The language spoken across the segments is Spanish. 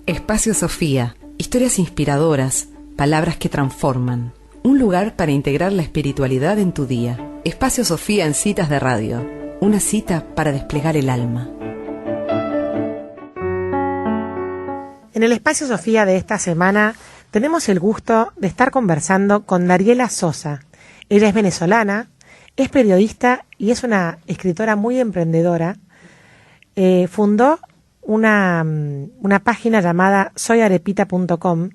Espacio Sofía. Historias inspiradoras, palabras que transforman. Un lugar para integrar la espiritualidad en tu día. Espacio Sofía en Citas de Radio. Una cita para desplegar el alma. En el Espacio Sofía de esta semana tenemos el gusto de estar conversando con Dariela Sosa. Ella es venezolana, es periodista y es una escritora muy emprendedora. Fundó una página llamada soyarepita.com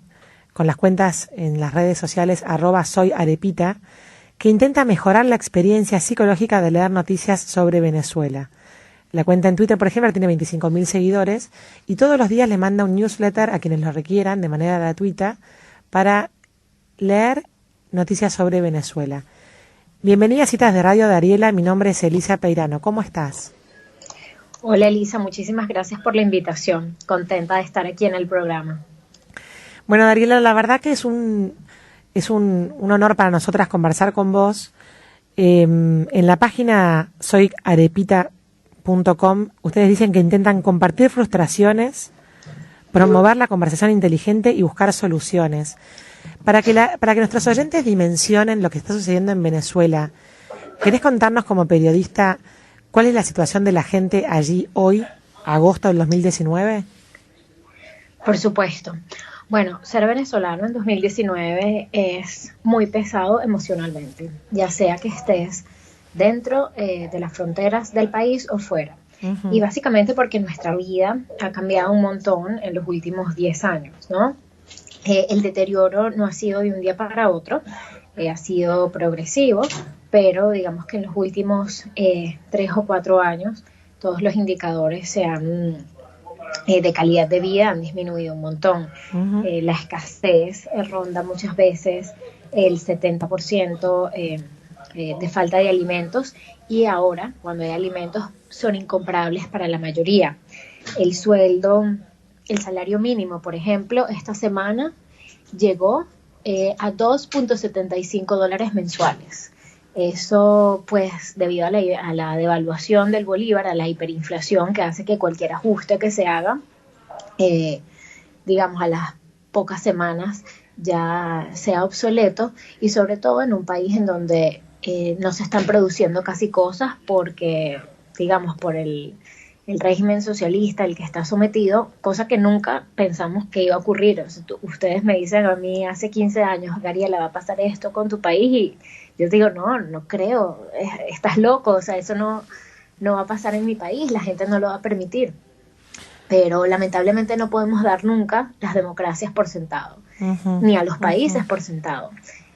con las cuentas en las redes sociales @soyarepita, que intenta mejorar la experiencia psicológica de leer noticias sobre Venezuela. La cuenta en Twitter, por ejemplo, tiene 25.000 seguidores y todos los días le manda un newsletter a quienes lo requieran de manera gratuita para leer noticias sobre Venezuela. Bienvenida a Citas de Radio, Dariela. Mi nombre es Elisa Peirano. ¿Cómo estás? Hola Elisa, muchísimas gracias por la invitación. Contenta de estar aquí en el programa. Bueno, Dariela, la verdad que es un honor para nosotras conversar con vos. En la página soyarepita.com ustedes dicen que intentan compartir frustraciones, promover la conversación inteligente y buscar soluciones. Para que nuestros oyentes dimensionen lo que está sucediendo en Venezuela, ¿querés contarnos como periodista cuál es la situación de la gente allí hoy, agosto del 2019? Por supuesto. Bueno, ser venezolano en 2019 es muy pesado emocionalmente, ya sea que estés dentro de las fronteras del país o fuera. Uh-huh. Y básicamente porque nuestra vida ha cambiado un montón en los últimos 10 años, ¿no? El deterioro no ha sido de un día para otro, ha sido progresivo, pero digamos que en los últimos 3 o 4 años todos los indicadores de calidad de vida han disminuido un montón. Uh-huh. La escasez ronda muchas veces el 70% de falta de alimentos, y ahora cuando hay alimentos son incomparables para la mayoría. El salario mínimo, por ejemplo, esta semana llegó a $2.75 mensuales. Eso, pues, debido a la devaluación del bolívar, a la hiperinflación que hace que cualquier ajuste que se haga, digamos, a las pocas semanas ya sea obsoleto, y sobre todo en un país en donde no se están produciendo casi cosas porque, digamos, por el régimen socialista al que está sometido, cosa que nunca pensamos que iba a ocurrir. O sea, ustedes me dicen a mí hace 15 años, Dariela, va a pasar esto con tu país, y yo digo, no creo, estás loco, o sea, eso no va a pasar en mi país, la gente no lo va a permitir. Pero lamentablemente no podemos dar nunca las democracias por sentado, uh-huh, ni a los países, uh-huh, por sentado.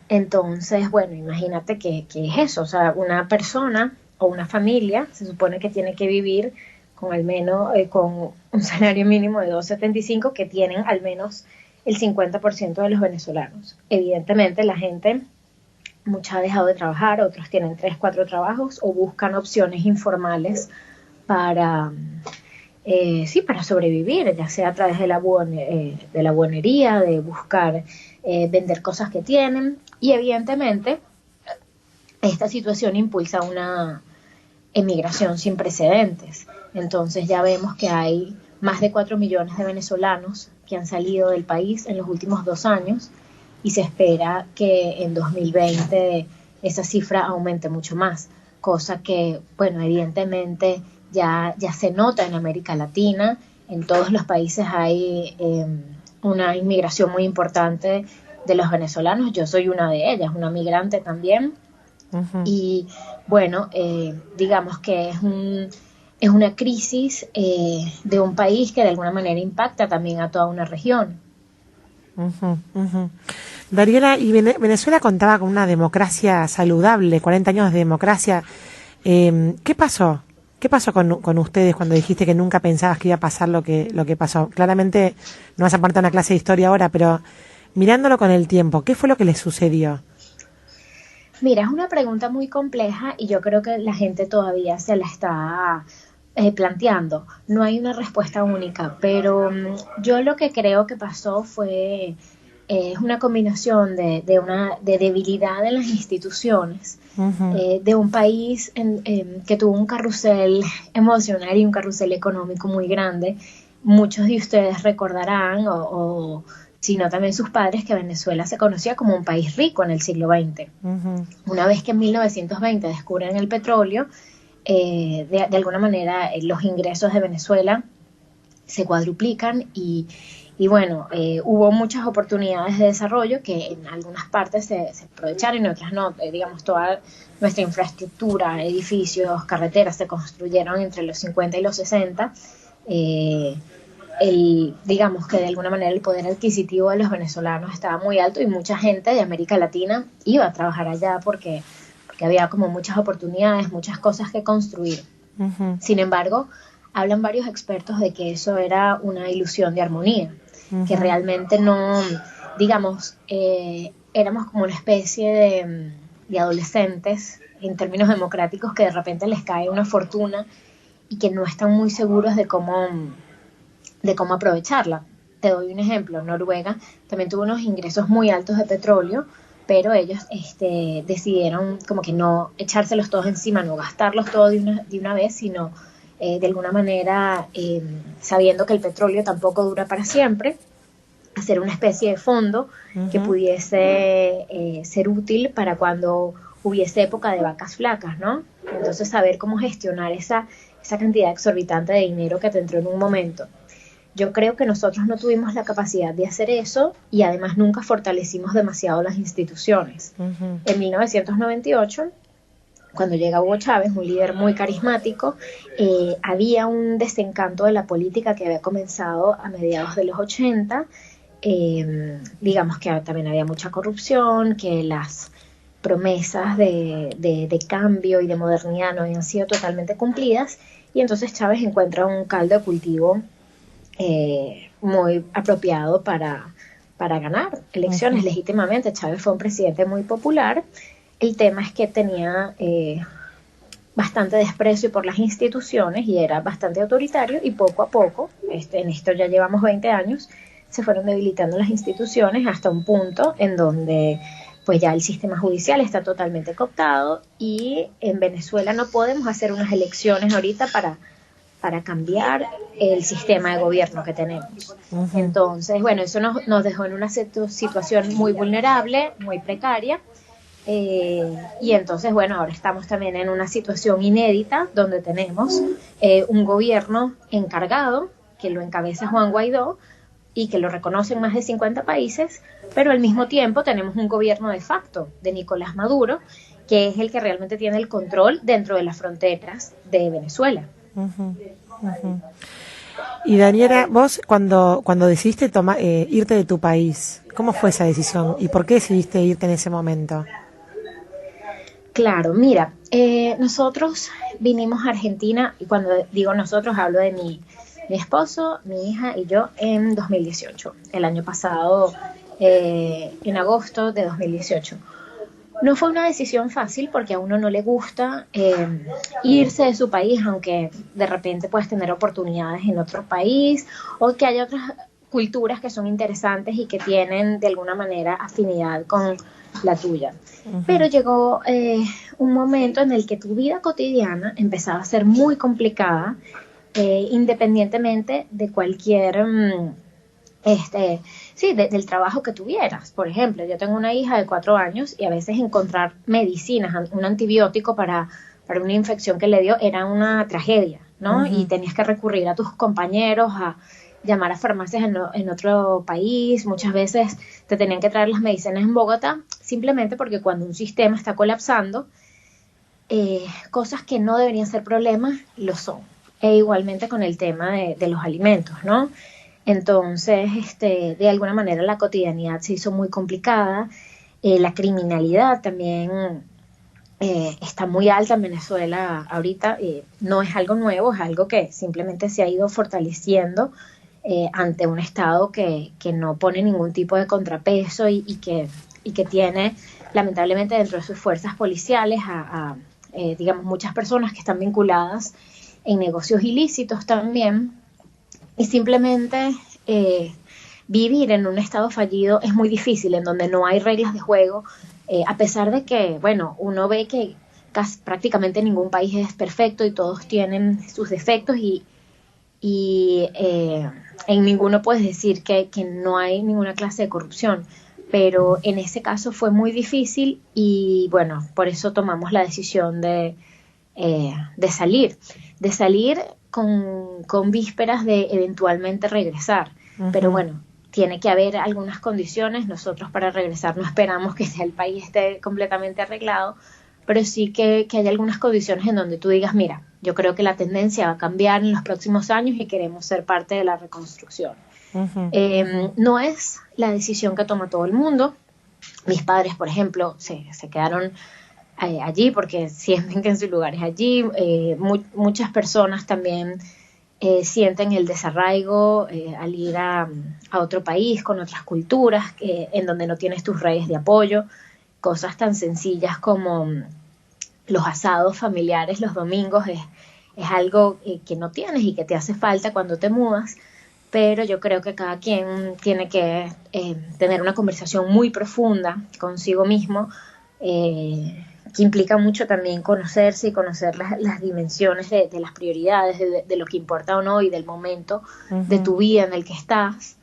Entonces, bueno, imagínate que es eso, o sea, una persona o una familia se supone que tiene que vivir con al menos con un salario mínimo de $2.75 que tienen al menos el 50% de los venezolanos. Evidentemente la gente, mucha ha dejado de trabajar, otros tienen 3, 4 trabajos o buscan opciones informales para sobrevivir, ya sea a través de la buonería, de buscar vender cosas que tienen, y evidentemente esta situación impulsa una emigración sin precedentes. Entonces ya vemos que hay más de 4 millones de venezolanos que han salido del país en los últimos 2 años, y se espera que en 2020 esa cifra aumente mucho más, cosa que, bueno, evidentemente ya se nota en América Latina. En todos los países hay una inmigración muy importante de los venezolanos. Yo soy una de ellas, una migrante también. Uh-huh. Y bueno, digamos que es una crisis de un país que de alguna manera impacta también a toda una región. Uh-huh, uh-huh. Dariela, y Venezuela contaba con una democracia saludable, 40 años de democracia. ¿Qué pasó? ¿Qué pasó con ustedes cuando dijiste que nunca pensabas que iba a pasar lo que pasó? Claramente no vas a poner una clase de historia ahora, pero mirándolo con el tiempo, ¿qué fue lo que les sucedió? Mira, es una pregunta muy compleja y yo creo que la gente todavía se la está planteando. No hay una respuesta única, pero yo lo que creo que pasó fue una combinación de debilidad en las instituciones, uh-huh, de un país que tuvo un carrusel emocional y un carrusel económico muy grande, muchos de ustedes recordarán, o si no también sus padres, que Venezuela se conocía como un país rico en el siglo XX. Una vez que en 1920 descubren el petróleo, de alguna manera los ingresos de Venezuela se cuadruplican y bueno, hubo muchas oportunidades de desarrollo que en algunas partes se aprovecharon y en otras no. Digamos, toda nuestra infraestructura, edificios, carreteras se construyeron entre los 50 y los 60. Digamos que de alguna manera el poder adquisitivo de los venezolanos estaba muy alto y mucha gente de América Latina iba a trabajar allá porque había como muchas oportunidades, muchas cosas que construir. Sin embargo, hablan varios expertos de que eso era una ilusión de armonía, que realmente no, digamos, éramos como una especie de adolescentes en términos democráticos que de repente les cae una fortuna y que no están muy seguros de cómo aprovecharla. Te doy un ejemplo: Noruega también tuvo unos ingresos muy altos de petróleo, pero ellos decidieron como que no echárselos todos encima, no gastarlos todos de una vez, sino de alguna manera, sabiendo que el petróleo tampoco dura para siempre, hacer una especie de fondo que pudiese ser útil para cuando hubiese época de vacas flacas, ¿no? Entonces, saber cómo gestionar esa cantidad exorbitante de dinero que te entró en un momento. Yo creo que nosotros no tuvimos la capacidad de hacer eso y además nunca fortalecimos demasiado las instituciones. En 1998, cuando llega Hugo Chávez, un líder muy carismático, había un desencanto de la política que había comenzado a mediados de los 80. Digamos que también había mucha corrupción, que las promesas de cambio y de modernidad no habían sido totalmente cumplidas, y entonces Chávez encuentra un caldo de cultivo muy apropiado para ganar elecciones legítimamente. Chávez fue un presidente muy popular. El tema es que tenía bastante desprecio por las instituciones y era bastante autoritario, y poco a poco, en esto ya llevamos 20 años, se fueron debilitando las instituciones hasta un punto en donde pues ya el sistema judicial está totalmente cooptado, y en Venezuela no podemos hacer unas elecciones ahorita para cambiar el sistema de gobierno que tenemos. Entonces, bueno, eso nos dejó en una situación muy vulnerable, muy precaria, y entonces, bueno, ahora estamos también en una situación inédita donde tenemos un gobierno encargado que lo encabeza Juan Guaidó y que lo reconocen más de 50 países, pero al mismo tiempo tenemos un gobierno de facto de Nicolás Maduro, que es el que realmente tiene el control dentro de las fronteras de Venezuela. Y Daniela, vos cuando decidiste irte de tu país, ¿cómo fue esa decisión y por qué decidiste irte en ese momento? Claro, mira, nosotros vinimos a Argentina, y cuando digo nosotros hablo de mi esposo, mi hija y yo, en 2018, el año pasado, en agosto de 2018. No fue una decisión fácil porque a uno no le gusta irse de su país, aunque de repente puedes tener oportunidades en otro país o que haya otras culturas que son interesantes y que tienen de alguna manera afinidad con la tuya. Pero llegó un momento en el que tu vida cotidiana empezaba a ser muy complicada, independientemente de cualquier del trabajo que tuvieras. Por ejemplo, yo tengo una hija de 4 años y a veces encontrar medicinas, un antibiótico para una infección que le dio era una tragedia, ¿no? Y tenías que recurrir a tus compañeros, a llamar a farmacias en otro país. Muchas veces te tenían que traer las medicinas en Bogotá, simplemente porque cuando un sistema está colapsando, cosas que no deberían ser problemas lo son. E igualmente con el tema de los alimentos, ¿no? Entonces, de alguna manera la cotidianidad se hizo muy complicada. La criminalidad también está muy alta en Venezuela ahorita. No es algo nuevo, es algo que simplemente se ha ido fortaleciendo ante un Estado que no pone ningún tipo de contrapeso y que tiene, lamentablemente, dentro de sus fuerzas policiales digamos, muchas personas que están vinculadas en negocios ilícitos también. Y simplemente vivir en un estado fallido es muy difícil, en donde no hay reglas de juego, a pesar de que, bueno, uno ve que prácticamente ningún país es perfecto y todos tienen sus defectos, y y en ninguno puedes decir que no hay ninguna clase de corrupción, pero en ese caso fue muy difícil y bueno, por eso tomamos la decisión de salir con vísperas de eventualmente regresar. Pero bueno, tiene que haber algunas condiciones. Nosotros para regresar no esperamos que el país esté completamente arreglado, pero sí que hay algunas condiciones en donde tú digas, mira, yo creo que la tendencia va a cambiar en los próximos años y queremos ser parte de la reconstrucción. No es la decisión que toma todo el mundo. Mis padres, por ejemplo, se quedaron allí porque sienten que en su lugar es allí. Muchas personas también sienten el desarraigo al ir a otro país con otras culturas en donde no tienes tus redes de apoyo. Cosas tan sencillas como los asados familiares los domingos es algo que no tienes y que te hace falta cuando te mudas, pero yo creo que cada quien tiene que tener una conversación muy profunda consigo mismo, que implica mucho también conocerse y conocer las dimensiones de las prioridades, de lo que importa o no y del momento de tu vida en el que estás,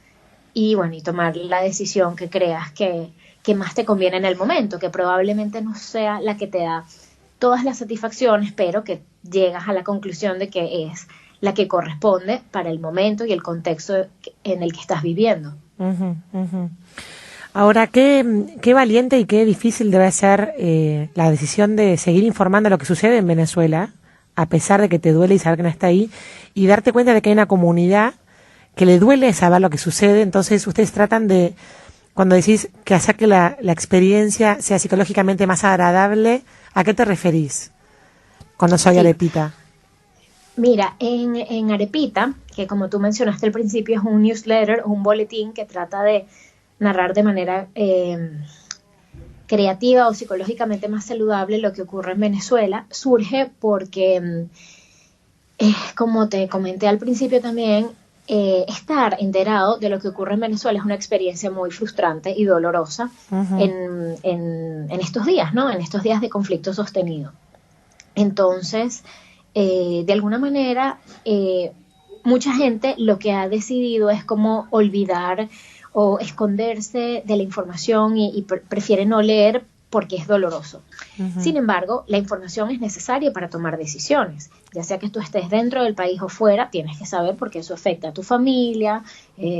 y bueno, y tomar la decisión que creas que más te conviene en el momento, que probablemente no sea la que te da todas las satisfacciones, pero que llegas a la conclusión de que es la que corresponde para el momento y el contexto en el que estás viviendo. Ahora, qué valiente y qué difícil debe ser la decisión de seguir informando de lo que sucede en Venezuela, a pesar de que te duele y saber que no está ahí, y darte cuenta de que hay una comunidad que le duele saber lo que sucede. Entonces ustedes tratan de, cuando decís que hacer que la experiencia sea psicológicamente más agradable, ¿a qué te referís cuando soy Arepita? Mira, en Arepita, que como tú mencionaste al principio es un newsletter, un boletín que trata de narrar de manera creativa o psicológicamente más saludable lo que ocurre en Venezuela, surge porque, como te comenté al principio también, estar enterado de lo que ocurre en Venezuela es una experiencia muy frustrante y dolorosa en estos días, ¿no? En estos días de conflicto sostenido. Entonces, de alguna manera, mucha gente lo que ha decidido es como olvidar o esconderse de la información y prefiere no leer porque es doloroso. Sin embargo, la información es necesaria para tomar decisiones. Ya sea que tú estés dentro del país o fuera, tienes que saber porque eso afecta a tu familia,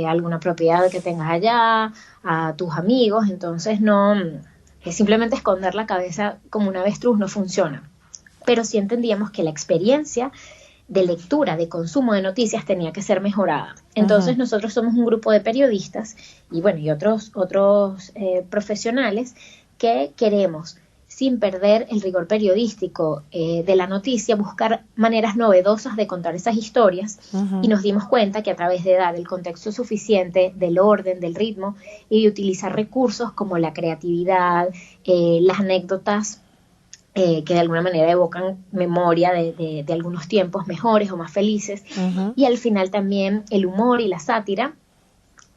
alguna propiedad que tengas allá, a tus amigos. Entonces, no simplemente esconder la cabeza como un avestruz no funciona. Pero sí entendíamos que la experiencia de lectura, de consumo de noticias tenía que ser mejorada. Entonces nosotros somos un grupo de periodistas y bueno, y otros profesionales que queremos, sin perder el rigor periodístico de la noticia, buscar maneras novedosas de contar esas historias, y nos dimos cuenta que a través de dar el contexto suficiente del orden, del ritmo y de utilizar recursos como la creatividad, las anécdotas, que de alguna manera evocan memoria de algunos tiempos mejores o más felices, y al final también el humor y la sátira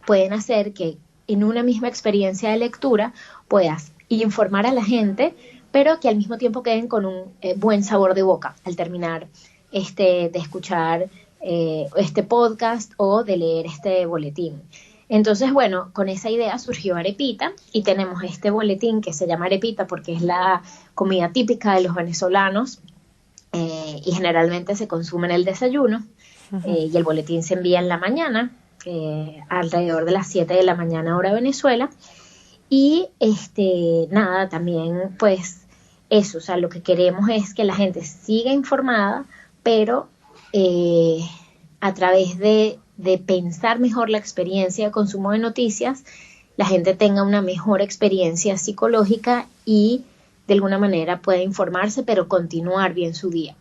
pueden hacer que en una misma experiencia de lectura puedas informar a la gente, pero que al mismo tiempo queden con un buen sabor de boca al terminar de escuchar este podcast o de leer este boletín. Entonces, bueno, con esa idea surgió Arepita y tenemos este boletín que se llama Arepita porque es la comida típica de los venezolanos y generalmente se consume en el desayuno, y el boletín se envía en la mañana, alrededor de las 7 de la mañana hora Venezuela, y nada, también pues eso, o sea, lo que queremos es que la gente siga informada, pero a través de pensar mejor la experiencia de consumo de noticias, la gente tenga una mejor experiencia psicológica y de alguna manera pueda informarse, pero continuar bien su día.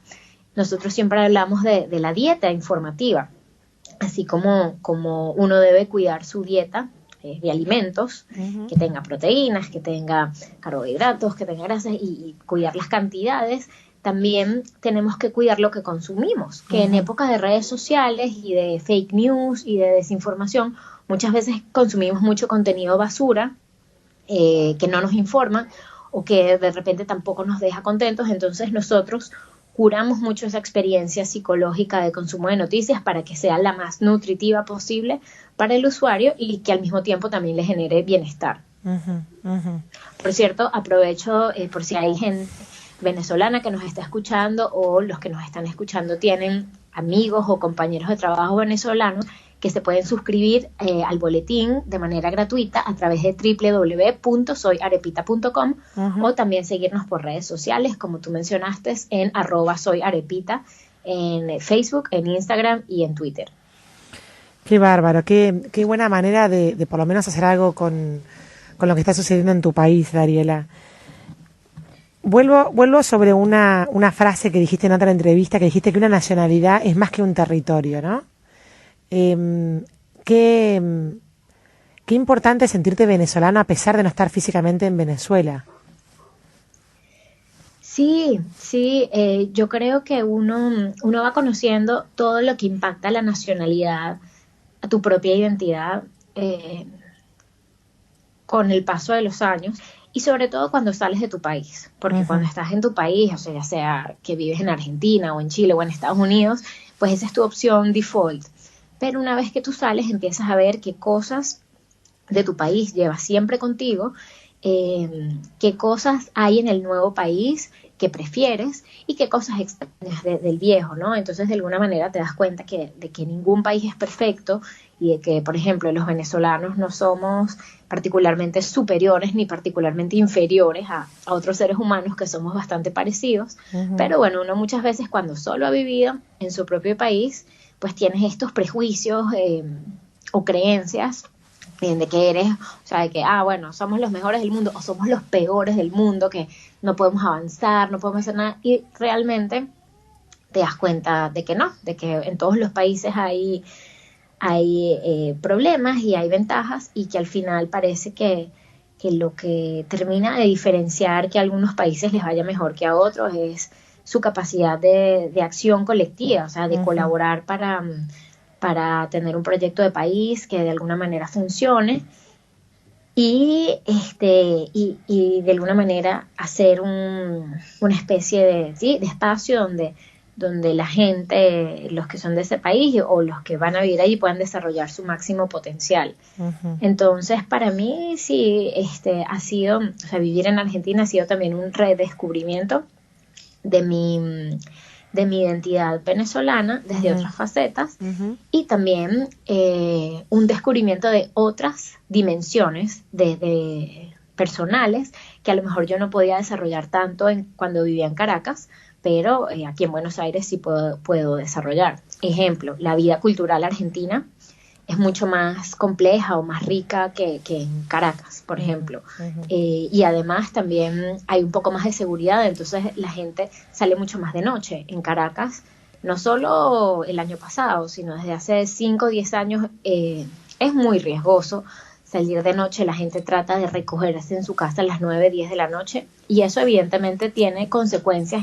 Nosotros siempre hablamos de la dieta informativa, así como uno debe cuidar su dieta de alimentos, que tenga proteínas, que tenga carbohidratos, que tenga grasas y cuidar las cantidades. También tenemos que cuidar lo que consumimos, que en épocas de redes sociales y de fake news y de desinformación, muchas veces consumimos mucho contenido basura que no nos informa o que de repente tampoco nos deja contentos. Entonces nosotros curamos mucho esa experiencia psicológica de consumo de noticias para que sea la más nutritiva posible para el usuario y que al mismo tiempo también le genere bienestar. Por cierto, aprovecho por si hay gente venezolana que nos está escuchando o los que nos están escuchando tienen amigos o compañeros de trabajo venezolanos que se pueden suscribir al boletín de manera gratuita a través de www.soyarepita.com o también seguirnos por redes sociales, como tú mencionaste, en @soyarepita, en Facebook, en Instagram y en Twitter. Qué bárbaro, qué buena manera de por lo menos hacer algo con lo que está sucediendo en tu país, Dariela. Vuelvo sobre una frase que dijiste en otra entrevista, que dijiste que una nacionalidad es más que un territorio, ¿no? Qué importante sentirte venezolano a pesar de no estar físicamente en Venezuela. Sí, yo creo que uno va conociendo todo lo que impacta a la nacionalidad, a tu propia identidad, con el paso de los años y sobre todo cuando sales de tu país, porque cuando estás en tu país, o sea, ya sea que vives en Argentina o en Chile o en Estados Unidos, pues esa es tu opción default. Pero una vez que tú sales empiezas a ver qué cosas de tu país llevas siempre contigo, qué cosas hay en el nuevo país que prefieres y qué cosas extrañas del viejo, ¿no? Entonces de alguna manera te das cuenta de que ningún país es perfecto y de que, por ejemplo, los venezolanos no somos particularmente superiores ni particularmente inferiores a otros seres humanos que somos bastante parecidos, pero bueno, uno muchas veces cuando solo ha vivido en su propio país, pues tienes estos prejuicios o creencias de que eres, o sea, de que, bueno, somos los mejores del mundo o somos los peores del mundo, que no podemos avanzar, no podemos hacer nada, y realmente te das cuenta de que no, de que en todos los países hay problemas y hay ventajas y que al final parece que lo que termina de diferenciar que a algunos países les vaya mejor que a otros es su capacidad de acción colectiva, o sea, de colaborar para tener un proyecto de país que de alguna manera funcione y de alguna manera hacer una especie de espacio donde la gente, los que son de ese país o los que van a vivir allí puedan desarrollar su máximo potencial. Entonces, para mí sí, ha sido, o sea, vivir en Argentina ha sido también un redescubrimiento de mi identidad venezolana desde otras facetas y también un descubrimiento de otras dimensiones de personales que a lo mejor yo no podía desarrollar tanto cuando vivía en Caracas, pero aquí en Buenos Aires sí puedo desarrollar. Ejemplo, la vida cultural argentina es mucho más compleja o más rica que en Caracas, por ejemplo. Y además también hay un poco más de seguridad, entonces la gente sale mucho más de noche. En Caracas, no solo el año pasado, sino desde hace 5 o 10 años, es muy riesgoso salir de noche. La gente trata de recogerse en su casa a las 9, 10 de la noche y eso evidentemente tiene consecuencias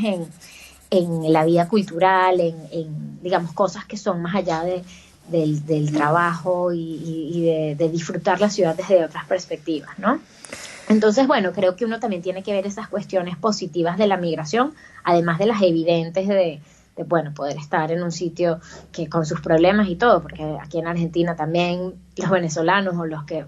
en la vida cultural, en digamos, cosas que son más allá del trabajo y de disfrutar la ciudad desde otras perspectivas, ¿no? Entonces, bueno, creo que uno también tiene que ver esas cuestiones positivas de la migración, además de las evidentes de bueno, poder estar en un sitio que con sus problemas y todo, porque aquí en Argentina también los venezolanos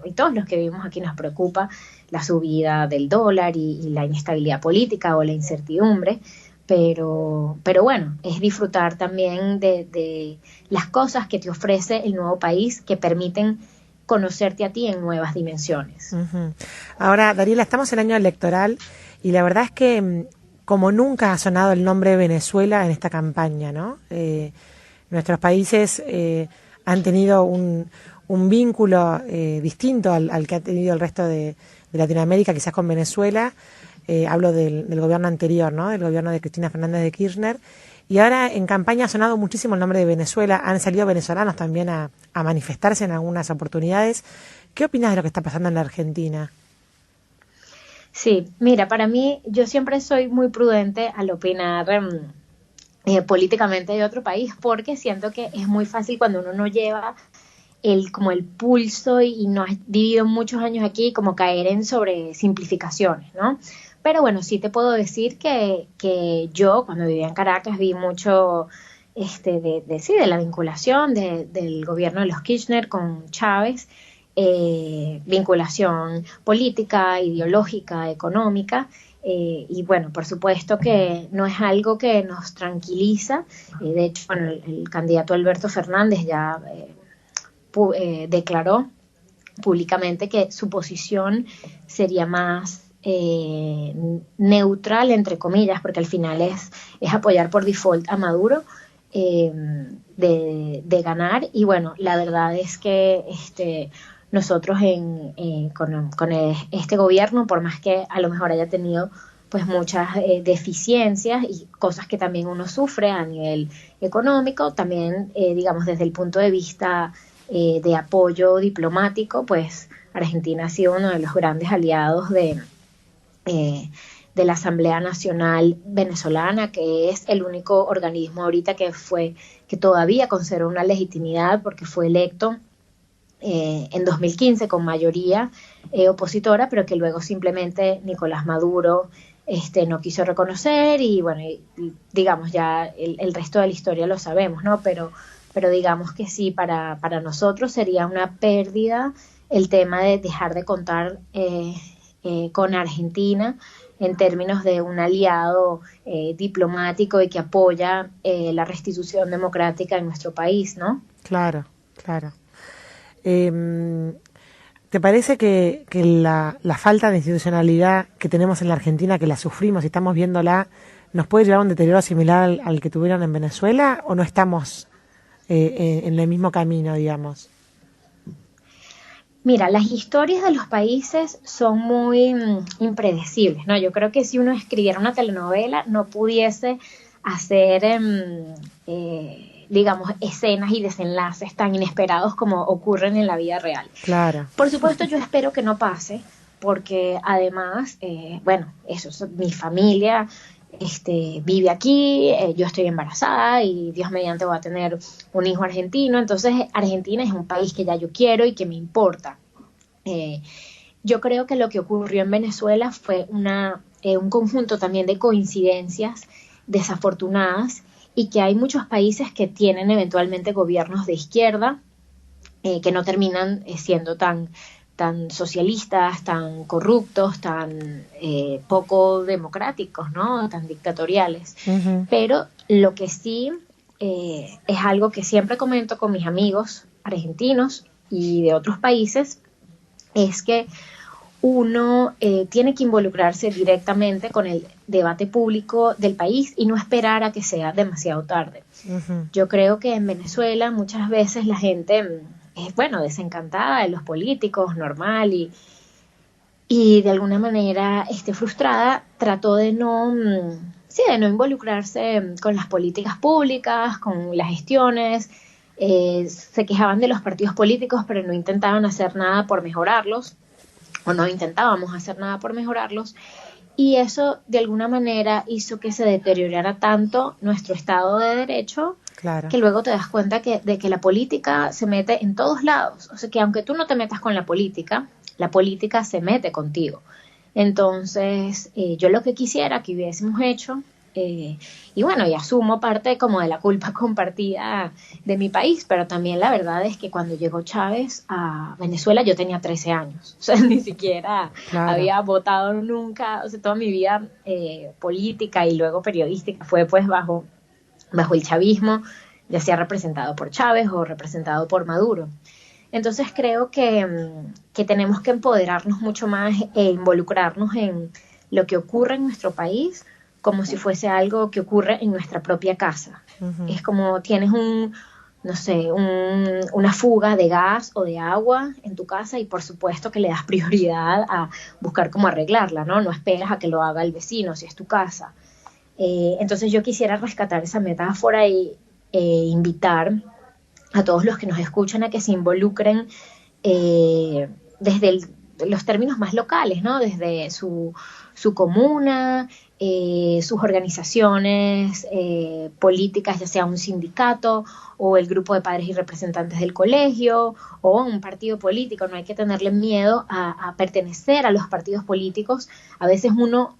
y todos los que vivimos aquí nos preocupa la subida del dólar y la inestabilidad política o la incertidumbre. Pero bueno, es disfrutar también de las cosas que te ofrece el nuevo país que permiten conocerte a ti en nuevas dimensiones. Ahora, Dariela, estamos en año electoral y la verdad es que como nunca ha sonado el nombre de Venezuela en esta campaña, ¿no? Nuestros países han tenido un vínculo distinto al que ha tenido el resto de Latinoamérica, quizás con Venezuela. Hablo del gobierno anterior, ¿no? Del gobierno de Cristina Fernández de Kirchner. Y ahora en campaña ha sonado muchísimo el nombre de Venezuela. Han salido venezolanos también a manifestarse en algunas oportunidades. ¿Qué opinas de lo que está pasando en la Argentina? Sí, mira, para mí, yo siempre soy muy prudente al opinar políticamente de otro país, porque siento que es muy fácil cuando uno no lleva como el pulso y no has vivido muchos años aquí, como caer en sobresimplificaciones, ¿no? Pero bueno, sí te puedo decir que yo cuando vivía en Caracas vi mucho de la vinculación del gobierno de los Kirchner con Chávez, vinculación política, ideológica, económica, y bueno, por supuesto que no es algo que nos tranquiliza. De hecho, bueno, el candidato Alberto Fernández ya declaró públicamente que su posición sería más neutral, entre comillas, porque al final es apoyar por default a Maduro, de ganar. Y bueno, la verdad es que nosotros con este gobierno, por más que a lo mejor haya tenido pues muchas deficiencias y cosas que también uno sufre a nivel económico, también digamos desde el punto de vista de apoyo diplomático, pues Argentina ha sido uno de los grandes aliados de la Asamblea Nacional Venezolana, que es el único organismo ahorita que todavía conserva una legitimidad, porque fue electo en 2015 con mayoría opositora, pero que luego simplemente Nicolás Maduro no quiso reconocer. Y bueno, digamos ya el resto de la historia lo sabemos, ¿no? Pero digamos que sí, para nosotros sería una pérdida el tema de dejar de contar con Argentina en términos de un aliado diplomático y que apoya la restitución democrática en nuestro país, ¿no? Claro, claro. ¿Te parece que la falta de institucionalidad que tenemos en la Argentina, que la sufrimos y estamos viéndola, nos puede llevar a un deterioro similar al que tuvieron en Venezuela, o no estamos en el mismo camino, digamos? Mira, las historias de los países son muy impredecibles, ¿no? Yo creo que si uno escribiera una telenovela no pudiese hacer, digamos, escenas y desenlaces tan inesperados como ocurren en la vida real. Claro. Por supuesto, yo espero que no pase, porque además, bueno, mi familia vive aquí, yo estoy embarazada y Dios mediante voy a tener un hijo argentino. Entonces Argentina es un país que ya yo quiero y que me importa. Yo creo que lo que ocurrió en Venezuela fue un conjunto también de coincidencias desafortunadas, y que hay muchos países que tienen eventualmente gobiernos de izquierda que no terminan siendo tan socialistas, tan corruptos, tan poco democráticos, ¿no? Tan dictatoriales. Uh-huh. Pero lo que sí es algo que siempre comento con mis amigos argentinos y de otros países, es que uno tiene que involucrarse directamente con el debate público del país y no esperar a que sea demasiado tarde. Uh-huh. Yo creo que en Venezuela muchas veces la gente es, desencantada de los políticos, normal, y de alguna manera frustrada, trató de no involucrarse con las políticas públicas, con las gestiones. Se quejaban de los partidos políticos, pero no intentaban hacer nada por mejorarlos, o no intentábamos hacer nada por mejorarlos, y eso de alguna manera hizo que se deteriorara tanto nuestro Estado de Derecho. Claro. Que luego te das cuenta de que la política se mete en todos lados. O sea, que aunque tú no te metas con la política se mete contigo. Entonces, yo lo que quisiera que hubiésemos hecho, y asumo parte como de la culpa compartida de mi país, pero también la verdad es que cuando llegó Chávez a Venezuela yo tenía 13 años. O sea, ni siquiera había votado nunca. O sea, toda mi vida política y luego periodística fue pues bajo el chavismo, ya sea representado por Chávez o representado por Maduro. Entonces creo que tenemos que empoderarnos mucho más e involucrarnos en lo que ocurre en nuestro país como si fuese algo que ocurre en nuestra propia casa. Uh-huh. Es como tienes una fuga de gas o de agua en tu casa y por supuesto que le das prioridad a buscar cómo arreglarla, ¿no? No esperas a que lo haga el vecino si es tu casa. Entonces yo quisiera rescatar esa metáfora y invitar a todos los que nos escuchan a que se involucren desde los términos más locales, ¿no? Desde su comuna, sus organizaciones políticas, ya sea un sindicato o el grupo de padres y representantes del colegio o un partido político. No hay que tenerle miedo a pertenecer a los partidos políticos. A veces uno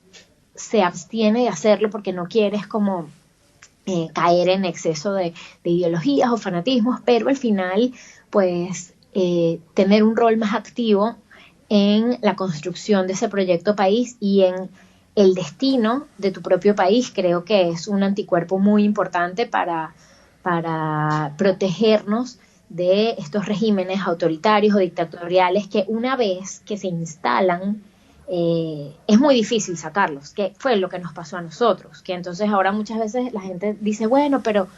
se abstiene de hacerlo porque no quiere como caer en exceso de ideologías o fanatismos, pero al final pues tener un rol más activo en la construcción de ese proyecto país y en el destino de tu propio país, creo que es un anticuerpo muy importante para protegernos de estos regímenes autoritarios o dictatoriales que una vez que se instalan es muy difícil sacarlos, que fue lo que nos pasó a nosotros, que entonces ahora muchas veces la gente dice, bueno, pero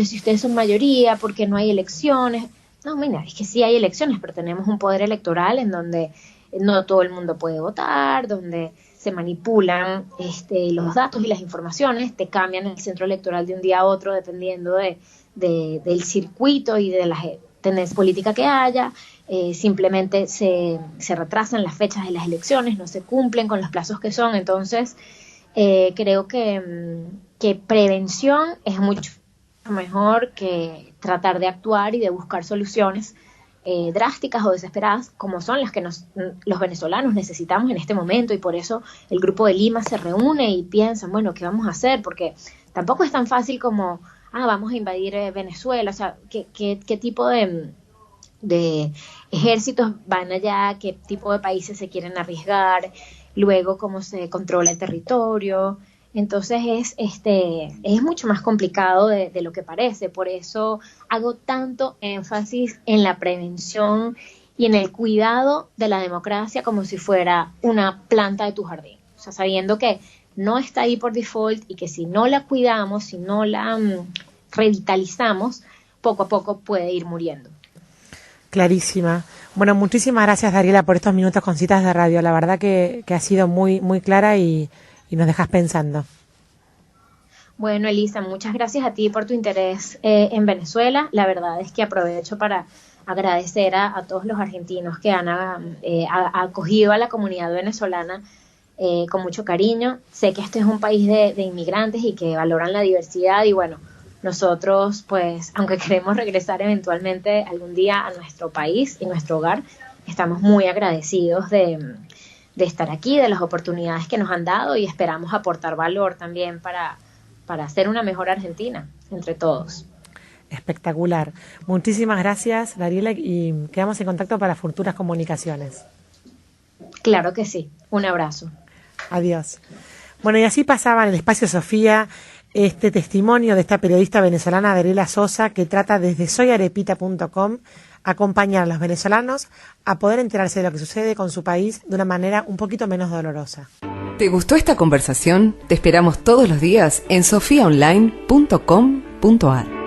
si ustedes son mayoría, ¿por qué no hay elecciones? No, mira, es que sí hay elecciones, pero tenemos un poder electoral en donde no todo el mundo puede votar, donde se manipulan los datos y las informaciones, te cambian el centro electoral de un día a otro dependiendo del circuito y de la tendencia política que haya, simplemente se retrasan las fechas de las elecciones, no se cumplen con los plazos que son, entonces creo que prevención es mucho mejor que tratar de actuar y de buscar soluciones drásticas o desesperadas como son las que los venezolanos necesitamos en este momento, y por eso el Grupo de Lima se reúne y piensan, bueno, ¿qué vamos a hacer? Porque tampoco es tan fácil como, vamos a invadir Venezuela, o sea, ¿qué tipo de ejércitos van allá? ¿Qué tipo de países se quieren arriesgar? Luego, ¿cómo se controla el territorio? Entonces es mucho más complicado de lo que parece. Por eso hago tanto énfasis en la prevención y en el cuidado de la democracia como si fuera una planta de tu jardín. O sea, sabiendo que no está ahí por default y que si no la cuidamos, si no la revitalizamos, poco a poco puede ir muriendo. Clarísima. Bueno, muchísimas gracias, Dariela, por estos minutos con Citas de Radio. La verdad que ha sido muy, muy clara y nos dejas pensando. Bueno, Elisa, muchas gracias a ti por tu interés en Venezuela. La verdad es que aprovecho para agradecer a todos los argentinos que han acogido a la comunidad venezolana con mucho cariño. Sé que este es un país de inmigrantes y que valoran la diversidad, y bueno, nosotros pues, aunque queremos regresar eventualmente algún día a nuestro país y nuestro hogar, estamos muy agradecidos de estar aquí, de las oportunidades que nos han dado, y esperamos aportar valor también para hacer una mejor Argentina entre todos. Espectacular. Muchísimas gracias, Dariela, y quedamos en contacto para futuras comunicaciones. Claro que sí. Un abrazo. Adiós. Bueno, y así pasaba en el Espacio Sofía este testimonio de esta periodista venezolana, Dariela Sosa, que trata desde soyarepita.com acompañar a los venezolanos a poder enterarse de lo que sucede con su país de una manera un poquito menos dolorosa. ¿Te gustó esta conversación? Te esperamos todos los días en sofiaonline.com.ar.